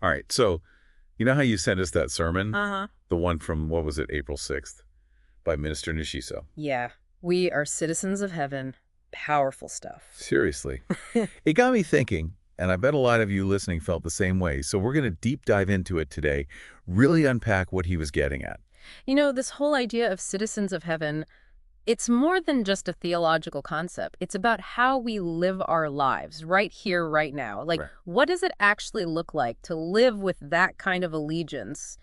All right. So, you know how you sent us that sermon? Uh-huh. The one from, what was it, April 6th by Minister Nishiso. Yeah. We are citizens of heaven. Powerful stuff. Seriously. It got me thinking, and I bet a lot of you listening felt the same way. So we're going to deep dive into it today, really unpack what he was getting at. This whole idea of citizens of heaven, it's more than just a theological concept. It's about how we live our lives right here, right now. Like, Right. what does it actually look like to live with that kind of allegiance,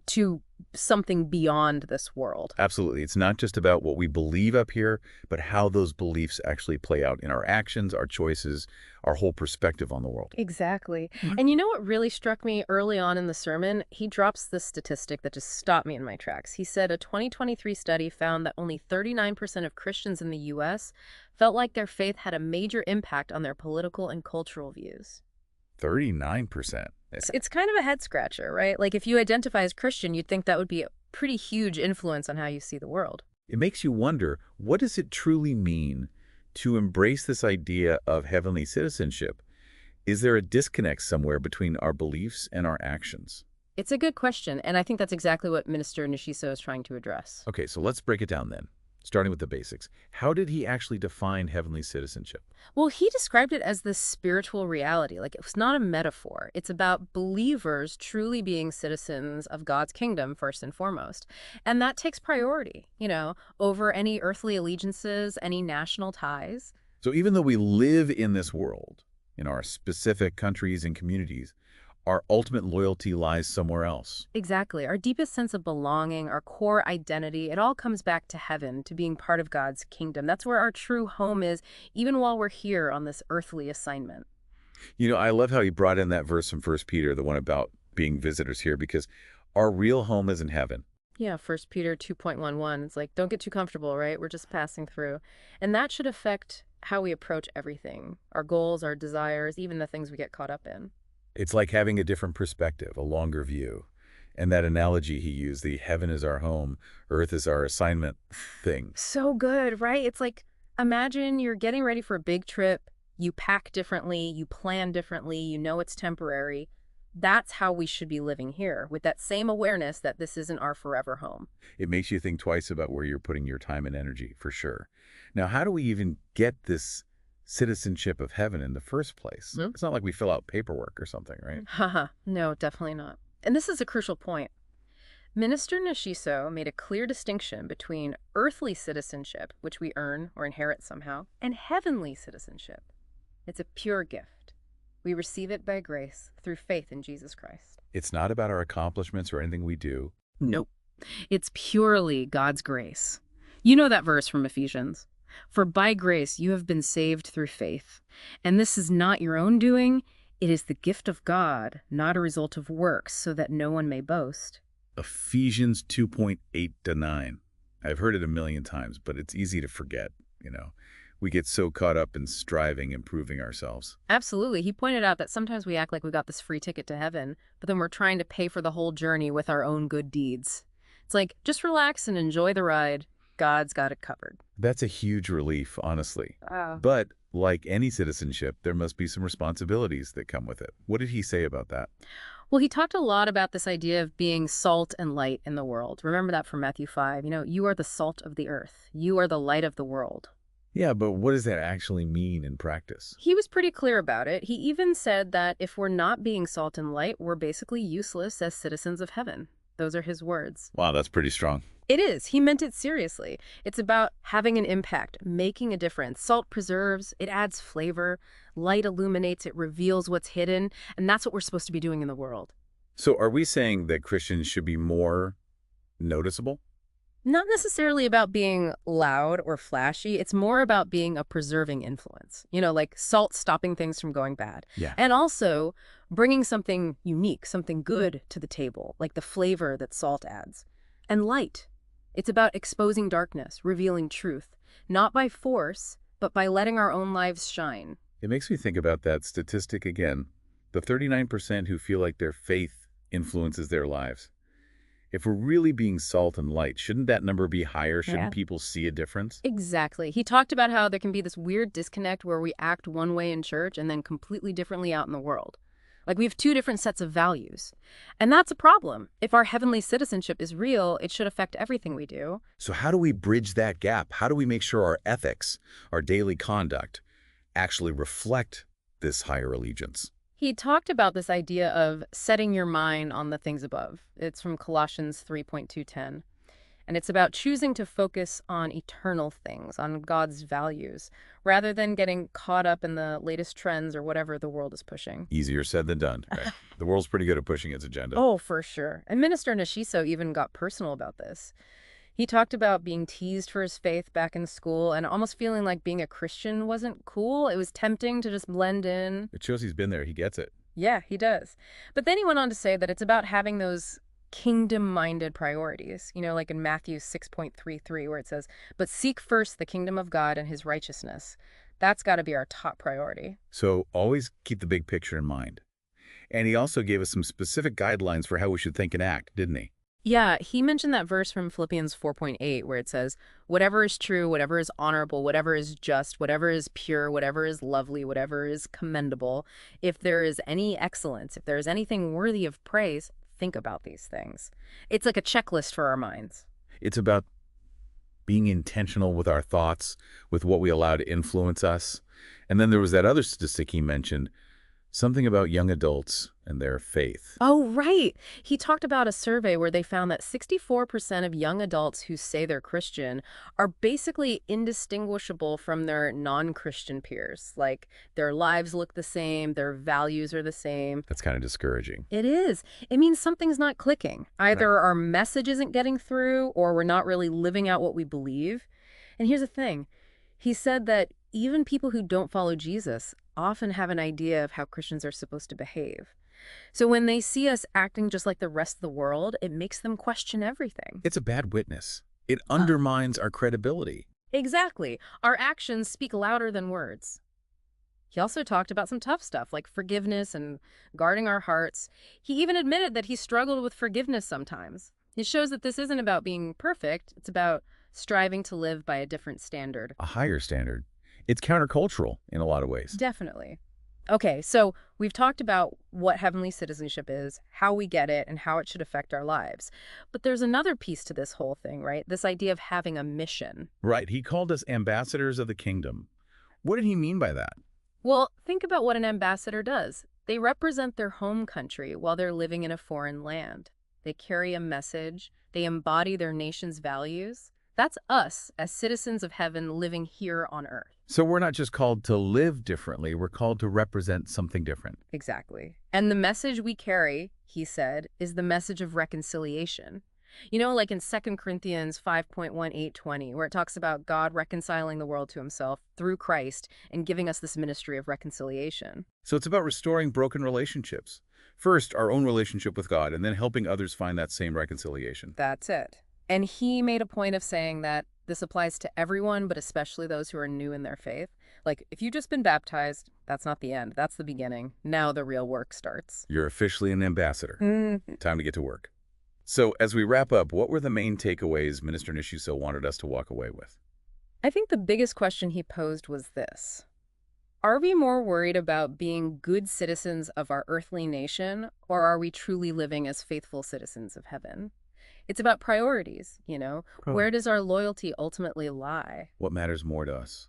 to something beyond this world? Absolutely. It's not just about what we believe up here, but how those beliefs actually play out in our actions, our choices, our whole perspective on the world. Exactly. Mhm. And you know what really struck me early on in the sermon? He drops this statistic that just stopped me in my tracks. He said a 2023 study found that only 39% of Christians in the U.S. felt like their faith had a major impact on their political and cultural views. 39%. It's kind of a head scratcher, right? Like if you identify as Christian, you'd think that would be a pretty huge influence on how you see the world. It makes you wonder, what does it truly mean to embrace this idea of heavenly citizenship? Is there a disconnect somewhere between our beliefs and our actions? It's a good question, and I think that's exactly what Minister Nishiso is trying to address. Okay, so let's break it down then, starting with the basics. How did he actually define heavenly citizenship? Well, he described it as this spiritual reality. Like it was not a metaphor. It's about believers truly being citizens of God's kingdom first and foremost. And that takes priority, over any earthly allegiances, any national ties. So even though we live in this world, in our specific countries and communities, our ultimate loyalty lies somewhere else. Exactly. Our deepest sense of belonging, our core identity, it all comes back to heaven, to being part of God's kingdom. That's where our true home is, even while we're here on this earthly assignment. I love how he brought in that verse from First Peter, the one about being visitors here, because our real home is in heaven. Yeah, First Peter 2.11. It's like, don't get too comfortable, right? We're just passing through. And that should affect how we approach everything, our goals, our desires, even the things we get caught up in. It's like having a different perspective, a longer view. And that analogy he used, the heaven is our home, earth is our assignment thing. So good, right? It's like, imagine you're getting ready for a big trip. You pack differently, you plan differently, you know it's temporary. That's how we should be living here, with that same awareness that this isn't our forever home. It makes you think twice about where you're putting your time and energy, for sure. Now, how do we even get this citizenship of heaven in the first place? Hmm? It's not like we fill out paperwork or something, right? Haha, no, definitely not. And this is a crucial point. Minister Nishiso made a clear distinction between earthly citizenship, which we earn or inherit somehow, and heavenly citizenship. It's a pure gift. We receive it by grace through faith in Jesus Christ. It's not about our accomplishments or anything we do. Nope. It's purely God's grace. You know that verse from Ephesians. For by grace you have been saved through faith. And this is not your own doing. It is the gift of God, not a result of works, so that no one may boast. Ephesians 2.8 to 9. I've heard it a million times, but it's easy to forget. We get so caught up in striving, improving ourselves. Absolutely. He pointed out that sometimes we act like we got this free ticket to heaven, but then we're trying to pay for the whole journey with our own good deeds. It's like, just relax and enjoy the ride. God's got it covered. That's a huge relief, honestly. Oh. But like any citizenship, there must be some responsibilities that come with it. What did he say about that? Well, he talked a lot about this idea of being salt and light in the world. Remember that from Matthew 5. You are the salt of the earth. You are the light of the world. Yeah, but what does that actually mean in practice? He was pretty clear about it. He even said that if we're not being salt and light, we're basically useless as citizens of heaven. Those are his words. Wow, that's pretty strong. It is. He meant it seriously. It's about having an impact, making a difference. Salt preserves, it adds flavor. Light illuminates, it reveals what's hidden. And that's what we're supposed to be doing in the world. So are we saying that Christians should be more noticeable? Not necessarily about being loud or flashy. It's more about being a preserving influence. Like salt stopping things from going bad. Yeah. And also bringing something unique, something good to the table, like the flavor that salt adds. And light. It's about exposing darkness, revealing truth, not by force, but by letting our own lives shine. It makes me think about that statistic again. The 39% who feel like their faith influences their lives. If we're really being salt and light, shouldn't that number be higher? Shouldn't Yeah. people see a difference? Exactly. He talked about how there can be this weird disconnect where we act one way in church and then completely differently out in the world. Like we have two different sets of values. And that's a problem. If our heavenly citizenship is real, it should affect everything we do. So how do we bridge that gap? How do we make sure our ethics, our daily conduct, actually reflect this higher allegiance? He talked about this idea of setting your mind on the things above. It's from Colossians 3:210. And it's about choosing to focus on eternal things, on God's values, rather than getting caught up in the latest trends or whatever the world is pushing. Easier said than done, right? The world's pretty good at pushing its agenda. Oh, for sure. And Minister Nishiso even got personal about this. He talked about being teased for his faith back in school and almost feeling like being a Christian wasn't cool. It was tempting to just blend in. It shows he's been there. He gets it. Yeah, he does. But then he went on to say that it's about having those kingdom-minded priorities, like in Matthew 6:33, where it says, "But seek first the kingdom of God and his righteousness." That's got to be our top priority. So always keep the big picture in mind. And he also gave us some specific guidelines for how we should think and act, didn't he? Yeah, he mentioned that verse from Philippians 4:8, where it says, "Whatever is true, whatever is honorable, whatever is just, whatever is pure, whatever is lovely, whatever is commendable, if there is any excellence, if there is anything worthy of praise, think about these things." It's like a checklist for our minds. It's about being intentional with our thoughts, with what we allow to influence us. And then there was that other statistic he mentioned, something about young adults and their faith. Oh, right. He talked about a survey where they found that 64% of young adults who say they're Christian are basically indistinguishable from their non-Christian peers. Like, their lives look the same, their values are the same. That's kind of discouraging. It is. It means something's not clicking. Either our message isn't getting through or we're not really living out what we believe. And here's the thing. He said that even people who don't follow Jesus often have an idea of how Christians are supposed to behave. So when they see us acting just like the rest of the world, it makes them question everything. It's a bad witness. It undermines our credibility. Exactly. Our actions speak louder than words. He also talked about some tough stuff like forgiveness and guarding our hearts. He even admitted that he struggled with forgiveness sometimes. It shows that this isn't about being perfect. It's about striving to live by a different standard. A higher standard. It's countercultural in a lot of ways. Definitely. Okay, so we've talked about what heavenly citizenship is, how we get it, and how it should affect our lives. But there's another piece to this whole thing, right? This idea of having a mission. Right. He called us ambassadors of the kingdom. What did he mean by that? Well, think about what an ambassador does. They represent their home country while they're living in a foreign land. They carry a message. They embody their nation's values. That's us as citizens of heaven living here on earth. So we're not just called to live differently, we're called to represent something different. Exactly. And the message we carry, he said, is the message of reconciliation. Like in 2 Corinthians 5:18-20, where it talks about God reconciling the world to himself through Christ and giving us this ministry of reconciliation. So it's about restoring broken relationships. First, our own relationship with God, and then helping others find that same reconciliation. That's it. And he made a point of saying that this applies to everyone, but especially those who are new in their faith. Like, if you've just been baptized, that's not the end. That's the beginning. Now the real work starts. You're officially an ambassador. Time to get to work. So as we wrap up, what were the main takeaways Minister Nishiso wanted us to walk away with? I think the biggest question he posed was this. Are we more worried about being good citizens of our earthly nation, or are we truly living as faithful citizens of heaven? It's about priorities, Where does our loyalty ultimately lie? What matters more to us?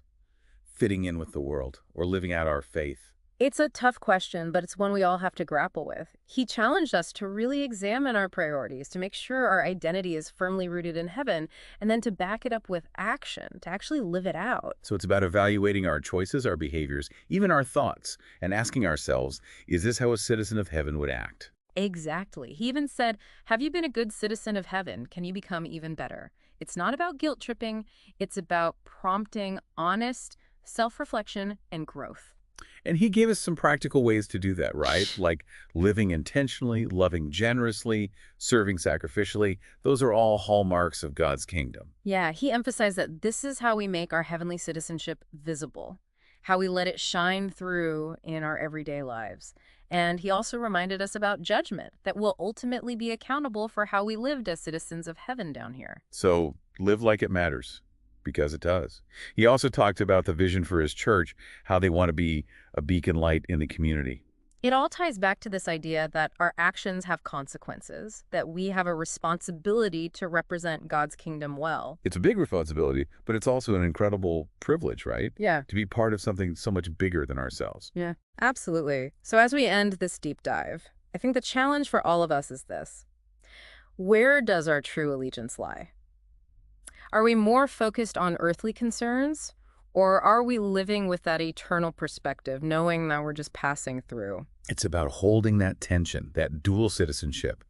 Fitting in with the world or living out our faith? It's a tough question, but it's one we all have to grapple with. He challenged us to really examine our priorities, to make sure our identity is firmly rooted in heaven, and then to back it up with action, to actually live it out. So it's about evaluating our choices, our behaviors, even our thoughts, and asking ourselves, is this how a citizen of heaven would act? Exactly. He even said, have you been a good citizen of heaven? Can you become even better? It's not about guilt tripping. It's about prompting honest self-reflection and growth. And he gave us some practical ways to do that, right? Like living intentionally, loving generously, serving sacrificially. Those are all hallmarks of God's kingdom. Yeah, he emphasized that this is how we make our heavenly citizenship visible, how we let it shine through in our everyday lives. And he also reminded us about judgment, that we'll ultimately be accountable for how we lived as citizens of heaven down here. So live like it matters, because it does. He also talked about the vision for his church, how they want to be a beacon light in the community. It all ties back to this idea that our actions have consequences, that we have a responsibility to represent God's kingdom well. It's a big responsibility, but it's also an incredible privilege, right? Yeah. To be part of something so much bigger than ourselves. Yeah, absolutely. So as we end this deep dive, I think the challenge for all of us is this. Where does our true allegiance lie? Are we more focused on earthly concerns, or are we living with that eternal perspective, knowing that we're just passing through? It's about holding that tension, that dual citizenship,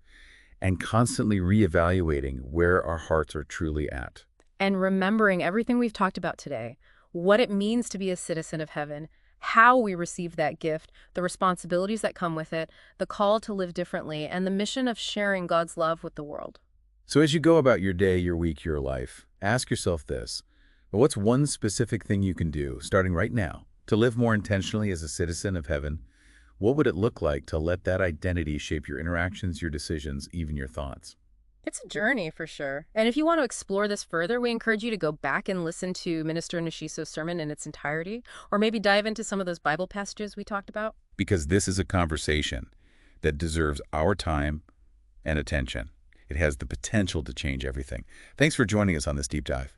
and constantly reevaluating where our hearts are truly at. And remembering everything we've talked about today, what it means to be a citizen of heaven, how we receive that gift, the responsibilities that come with it, the call to live differently, and the mission of sharing God's love with the world. So as you go about your day, your week, your life, ask yourself this. What's one specific thing you can do, starting right now, to live more intentionally as a citizen of heaven? What would it look like to let that identity shape your interactions, your decisions, even your thoughts? It's a journey for sure. And if you want to explore this further, we encourage you to go back and listen to Minister Nishiso's sermon in its entirety, or maybe dive into some of those Bible passages we talked about. Because this is a conversation that deserves our time and attention. It has the potential to change everything. Thanks for joining us on this deep dive.